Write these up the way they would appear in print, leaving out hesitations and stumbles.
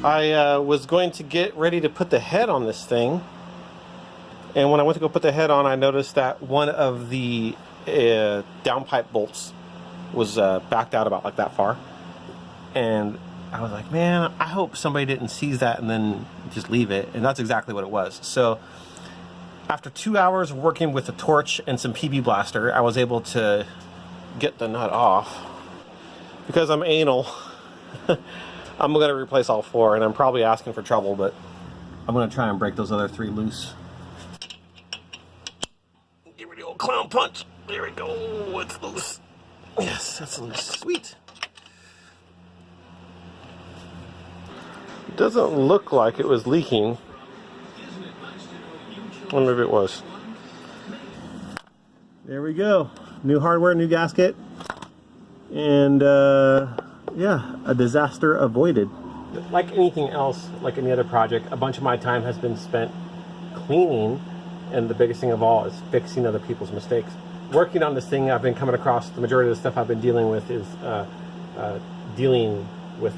I was going to get ready to put the head on this thing, and when I went to go put the head on, I noticed that one of the downpipe bolts was backed out about like that far, and I was like, man, I hope somebody didn't seize that and then just leave it. And that's exactly what it was. So after 2 hours of working with a torch and some PB blaster, I was able to get the nut off. Because I'm anal, I'm going to replace all 4, and I'm probably asking for trouble, but I'm going to try and break those other 3 loose. Give me the old clown punch. There we go. It's loose. Yes, that's loose. Sweet. It doesn't look like it was leaking. I wonder if it was. There we go. New hardware, new gasket. And yeah, a disaster avoided. Like anything else, like any other project, a bunch of my time has been spent cleaning, and the biggest thing of all is fixing other people's mistakes. Working on this thing, I've been coming across, the majority of the stuff I've been dealing with is dealing with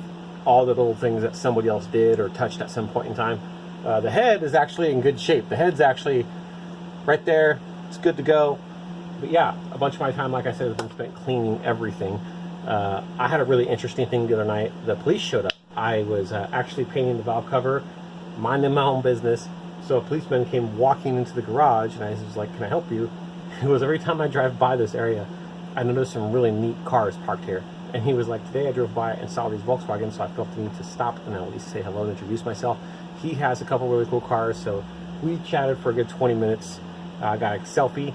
all the little things that somebody else did or touched at some point in time. The head is actually in good shape. The head's actually right there. It's good to go. But yeah, a bunch of my time, like I said, has been spent cleaning everything. I had a really interesting thing the other night. The police showed up. I was actually painting the valve cover, minding my own business. So a policeman came walking into the garage, and I was like, can I help you? It was every time I drive by this area, I noticed some really neat cars parked here. And he was like, today I drove by and saw these Volkswagens, so I felt the need to stop and at least say hello and introduce myself. He has a couple really cool cars, so we chatted for a good 20 minutes. I got a selfie.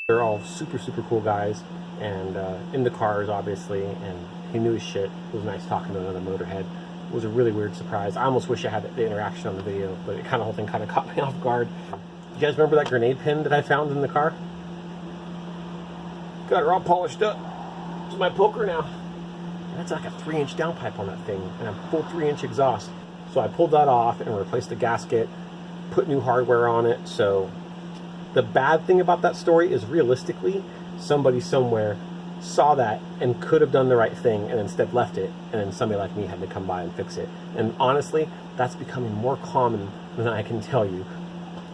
They're all super, super cool guys, and in the cars, obviously, and he knew his shit. It was nice talking to another motorhead. It was a really weird surprise. I almost wish I had the interaction on the video, but it whole thing kind of caught me off guard. You guys remember that grenade pin that I found in the car? Got it all polished up. It's my poker now. And that's like a 3-inch downpipe on that thing, and a full 3-inch exhaust. So I pulled that off and replaced the gasket, put new hardware on it. So the bad thing about that story is, realistically, somebody somewhere saw that and could have done the right thing and instead left it, and then somebody like me had to come by and fix it. And honestly, that's becoming more common than I can tell you.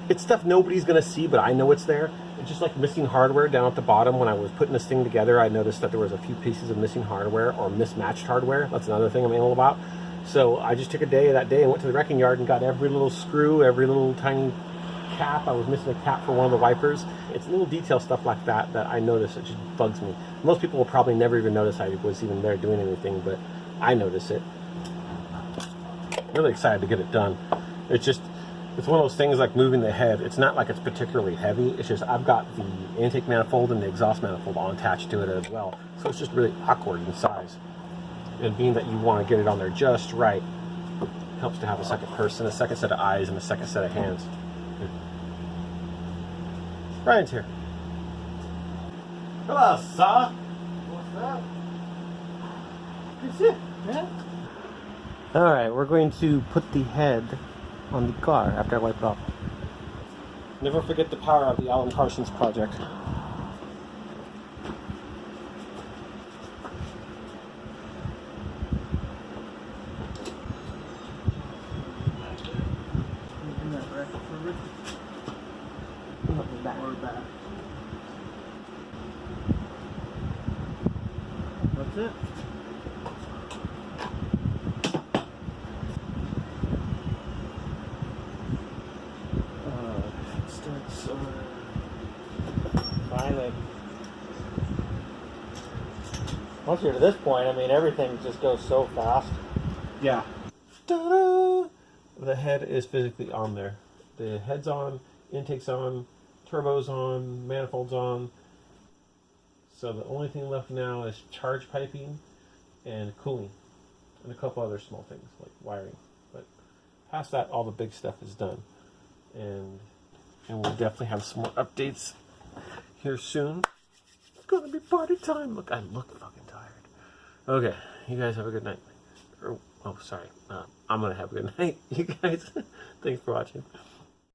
It's stuff nobody's gonna see, but I know it's there. It's just like missing hardware down at the bottom. When I was putting this thing together, I noticed that there was a few pieces of missing hardware or mismatched hardware. That's another thing I'm anal about. So I just took a day that day and went to the wrecking yard and got every little screw, every little tiny cap. I was missing a cap for one of the wipers. It's little detail stuff like that that I notice. It just bugs me. Most people will probably never even notice I was even there doing anything, but I notice it. Really excited to get it done. It's one of those things like moving the head. It's not like it's particularly heavy. It's just I've got the intake manifold and the exhaust manifold all attached to it as well. So it's just really awkward in size. And being that you want to get it on there just right, helps to have a second person, a second set of eyes, and a second set of hands. Ryan's here. Hello, sir. What's up? Good shit. Yeah. All right, we're going to put the head on the car after I wipe it off. Never forget the power of the Alan Parsons project. That's it. Finally. Once you're to this point, I mean, everything just goes so fast. Yeah. Ta-da! The head is physically on there. The head's on, intake's on, turbo's on, manifold's on. So the only thing left now is charge piping and cooling, and a couple other small things like wiring. But past that, all the big stuff is done. And we'll definitely have some more updates here soon. It's gonna be party time. Look, I look fucking tired. Okay, you guys have a good night. Oh, sorry. I'm gonna have a good night. You guys, thanks for watching.